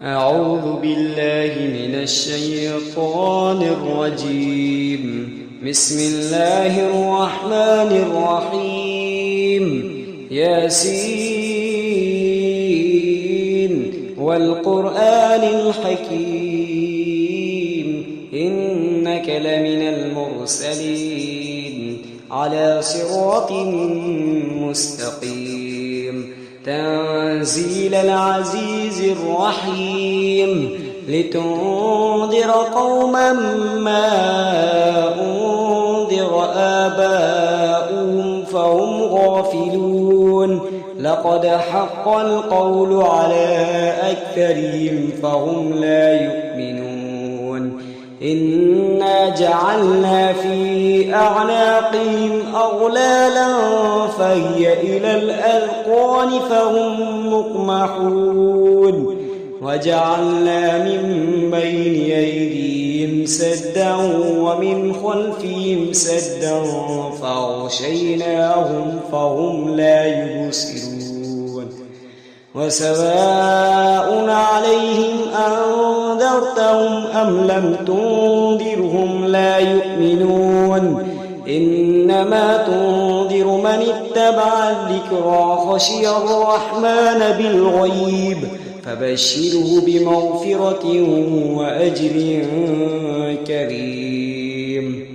أعوذ بالله من الشيطان الرجيم. بسم الله الرحمن الرحيم. ياسين والقرآن الحكيم إنك لمن المرسلين على صراط مستقيم تنزيل العزيز الرحيم لتنذر قوما ما أنذر آباؤهم فهم غافلون لقد حق القول على أكثرهم فهم لا يؤمنون إنا جعلنا في أعناقهم أغلالا فهي إلى الأذقان فهم مقمحون وجعلنا من بين أيديهم سدا ومن خلفهم سدا فأغشيناهم فهم لا يبصرون وسواء عليهم أنذرتهم أم لم تنذرهم لا يؤمنون إنما تنذر من اتبع الذكرى خشي الرحمن بالغيب فبشره بمغفرة وأجر كريم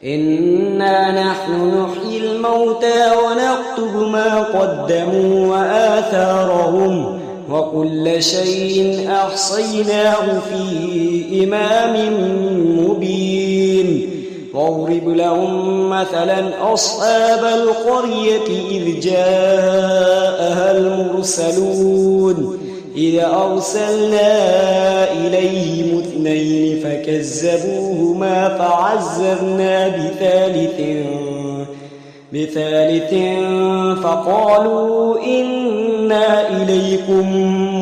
إنا نحن نحيي الموتى ونكتب ما قدموا وآثارهم وكل شيء أحصيناه في إمام مبين واضرب لهم مثلا أصحاب القرية إذ جاءها المرسلون إذ أرسلنا إليهم اثنين فكذبوهما فعززنا بثالث فقالوا إنا إليكم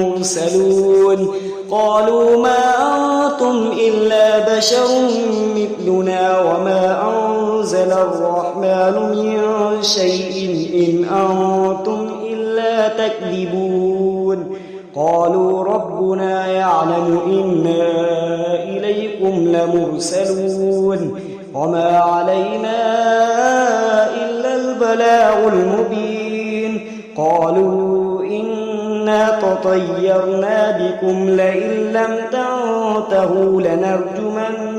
مرسلون قالوا ما أنتم إلا بشر مثلنا وما أنزل الرحمن من شيء إن أنتم إلا تكذبون قالوا ربنا يعلم إنا إليكم لمرسلون وما علينا إلا البلاغ المبين قالوا إنا تطيرنا بكم لئن لم تنتهوا لنرجمنكم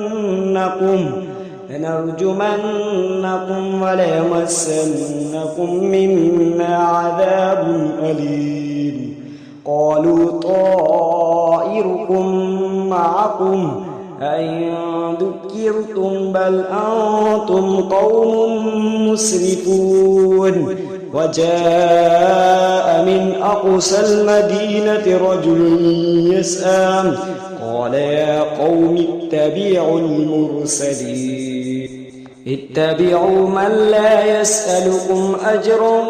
وليمسنكم منا عذاب أليم قالوا طائركم معكم أئن ذكرتم بل أنتم قوم مسرفون وجاء من أقصى المدينة رجل يسعى قال يا قوم اتبعوا المرسلين اتبعوا من لا يسألكم أجرا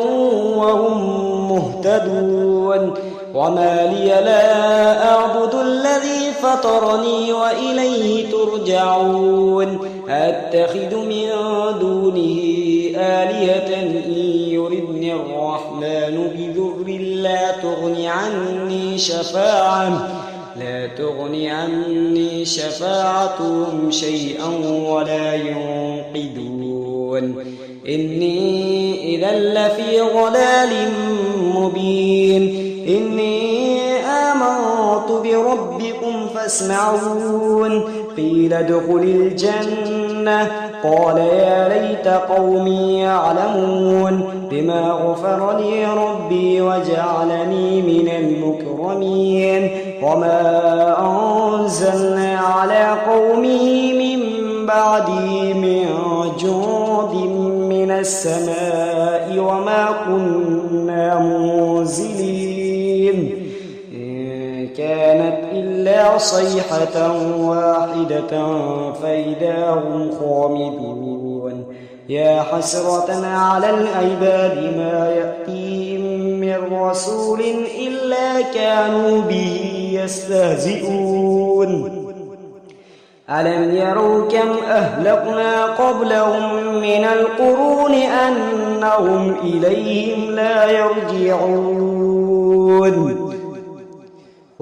وهم مهتدون وما لي لا أعبد الذي فطرني وإليه ترجعون أتخذ من دونه آلهة إن يردني الرحمن بضر لا تغني عني شفاعتهم شيئا ولا ينقذون إني إذا لفي ضلال مبين إني آمنت بربكم فاسمعون قيل ادخل الجنة قال يا ليت قومي يعلمون بما غفر لي ربي وجعلني من المكرمين وما أنزلنا على قومه من بعده من جند من السماء وما كنا منزلين إن كانت إلا صيحة واحدة فإذا هم خامدون يا حسرة على العباد ما يأتيهم من رسول إلا كانوا به يستهزئون ألم يروا كم أهلكنا قبلهم من القرون أنهم إليهم لا يرجعون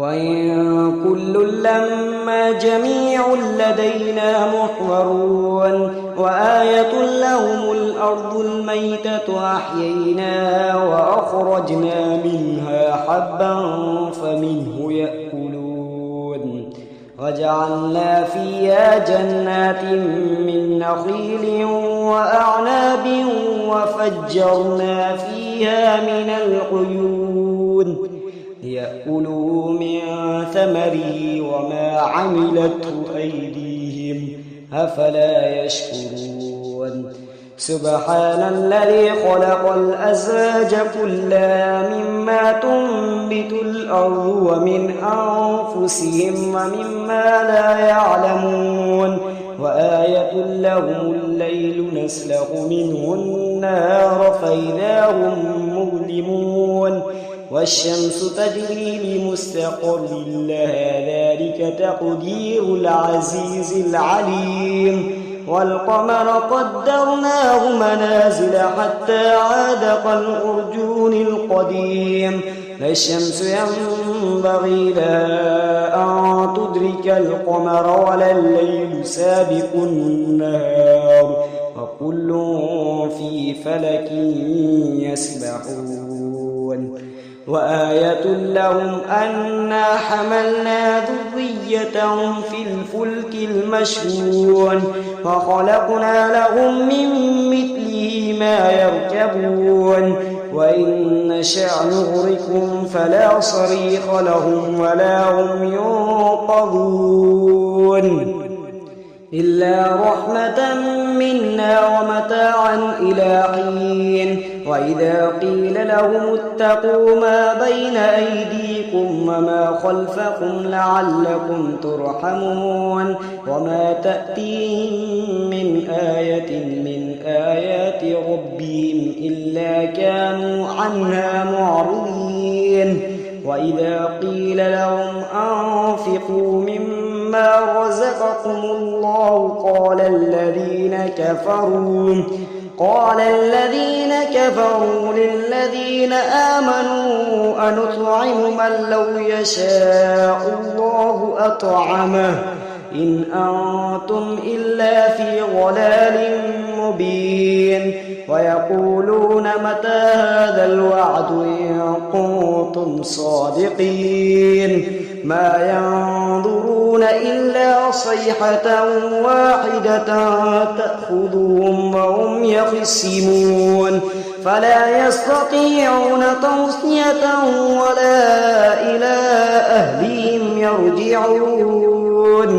وإن كل لما جميع لدينا محضرون وآية لهم الأرض الميتة أحييناها وأخرجنا منها حبا فمنه يأكلون وجعلنا فيها جنات من نخيل وأعناب وفجرنا فيها من العيون ليأكلوا من ثمره وما عملته أيديهم أفلا يشكرون سبحان الذي خلق الأزواج كلها مما تنبت الأرض ومن أنفسهم ومما لا يعلمون وآية لهم الليل نسلخ منه النهار فإذا هم مظلمون والشمس تجري لمستقر لها ذلك تقدير العزيز العليم والقمر قدرناه منازل حتى عاد كالعرجون القديم لا الشمس ينبغي لها أن تدرك القمر ولا الليل سابق النهار وكل في فلك يسبحون وآية لهم أنا حملنا ذريتهم في الفلك المشحون وخلقنا لهم من مثله ما يركبون وإن نشأ نغرقهم فلا صريخ لهم ولا هم ينقذون إلا رحمة منا ومتاعا إلى حين وإذا قيل لهم اتقوا ما بين أيديكم وما خلفكم لعلكم ترحمون وما تأتيهم من آية من آيات ربهم إلا كانوا عنها معرضين وإذا قيل لهم أنفقوا مما رزقكم الله قال الذين كفروا للذين آمنوا أنطعم من لو يشاء الله أطعمه إن أنتم إلا في ضلال مبين ويقولون متى هذا الوعد إن كنتم صادقين ما ينظرون إلا صيحة واحدة تأخذهم وهم يخصمون فلا يستطيعون توصية ولا إلى أهلهم يرجعون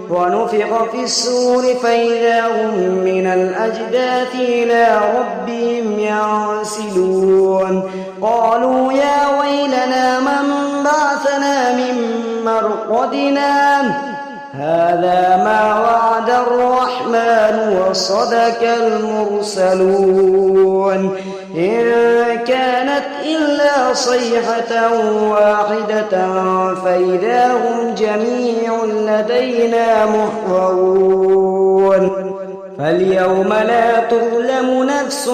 ونفخ في الصور فإذا هم من الأجداث إلى ربهم ينسلون قالوا يا ويلنا من بعثنا من مرقدنا هذا ما وعد الرحمن وصدق المرسلون إن كانت إلا صيحة واحدة فإذا هم جميع لدينا محضرون فاليوم لا تظلم نفس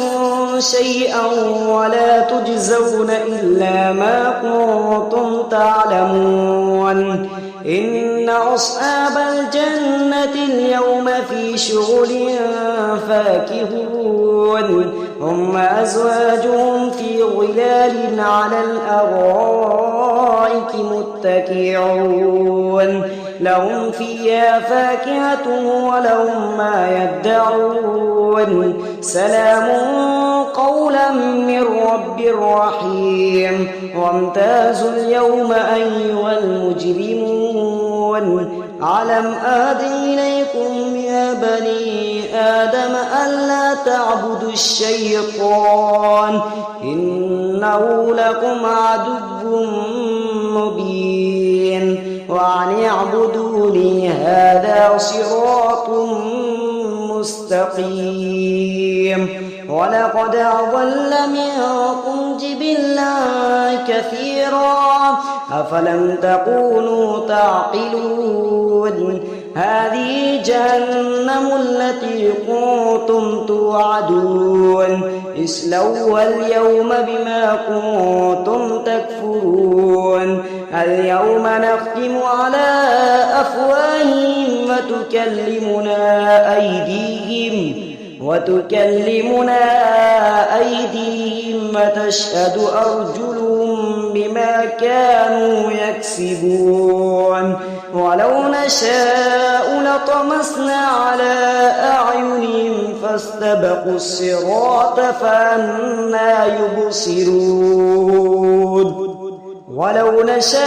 شيئا ولا تجزون إلا ما كنتم تعلمون إن أصحاب الجنة اليوم في شغل فاكهون هم أزواجهم في ظلال على الأرائك متكئون لهم فيها فاكهة ولهم ما يدعون سلام قولا من رب رحيم وامتازوا اليوم أيها المجرمون ألم أعهد إليكم يا بني آدم ألا تعبدوا الشيطان إنه لكم عدو مبين وأن اعبدوني هذا صراط مستقيم ولقد أضل منكم جبلا كثيرا أفلم تكونوا تعقلون هذه جهنم التي كنتم توعدون اصلوها اليوم بما كنتم تكفرون اليوم نختم على أفواههم وتكلمنا أيديهم وتشهد أرجلهم بما كانوا يكسبون ولو نشاء لطمسنا على أعينهم فاستبقوا الصراط فأنى يبصرون ولو نشاء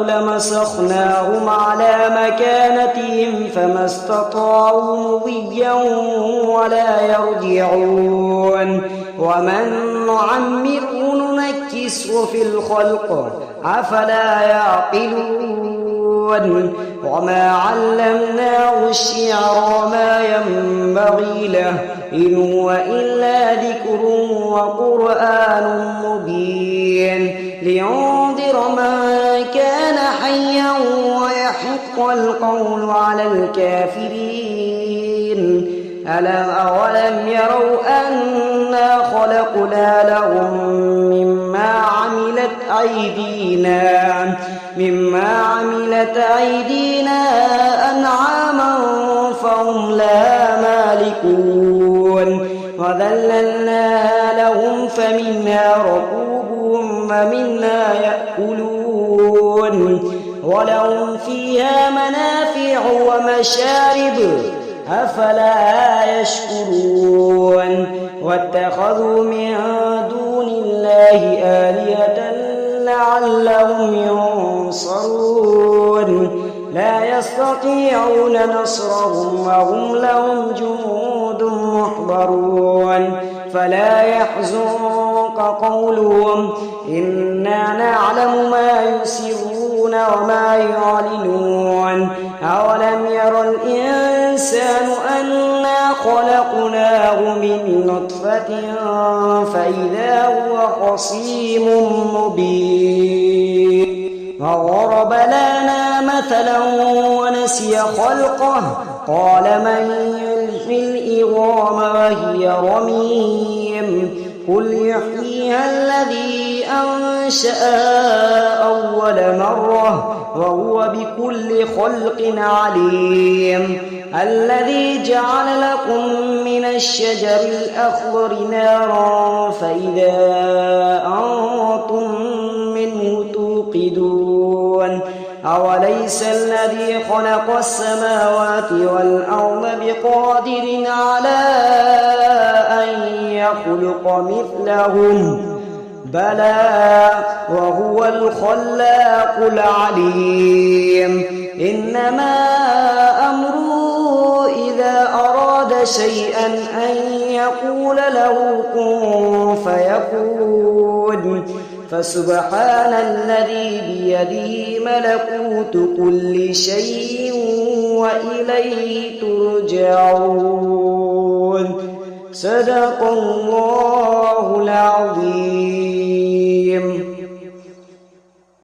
لمسخناهم على مكانتهم فما استطاعوا مضيا ولا يرجعون ومن نعمره ننكسه في الخلق أفلا يعقلون وما علمناه الشعر وما ينبغي له إن هو إلا ذكر وقرآن مبين لينذر من كان حيا ويحق القول على الكافرين أولم يروا أنا خلقنا لهم مما عملت أيدينا أنعاما فهم لها مالكون وذللناها لهم فمنها ركوبهم ومنها يأكلون ولهم فيها منافع ومشارب أفلا يشكرون واتخذوا من دون الله آلهة لعلهم ينصرون لا يستطيعون نصرهم وهم لهم جنود محضرون فلا يحزنك قولهم إنا نعلم ما يسرون وما يعلنون أولم ير الإنسان أنا خلقناه من نطفة فإذا هو خصيم مبين وضرب لنا مثلا ونسي خلقه قال من يحيي العظام وهي رميم قل يحييها الذي أنشأها أول مرة وهو بكل خلق عليم الذي جعل لكم من الشجر الأخضر نارا فإذا أنتم منه توقدون أوليس الذي خلق السماوات والأرض بقادر على أن يخلق مثلهم بلى وهو الخلاق العليم إنما أمره إذا أراد شيئا أن يقول له كن فيكون فسبحان الذي بيده ملكوت كل شيء وإليه ترجعون صدق الله العظيم.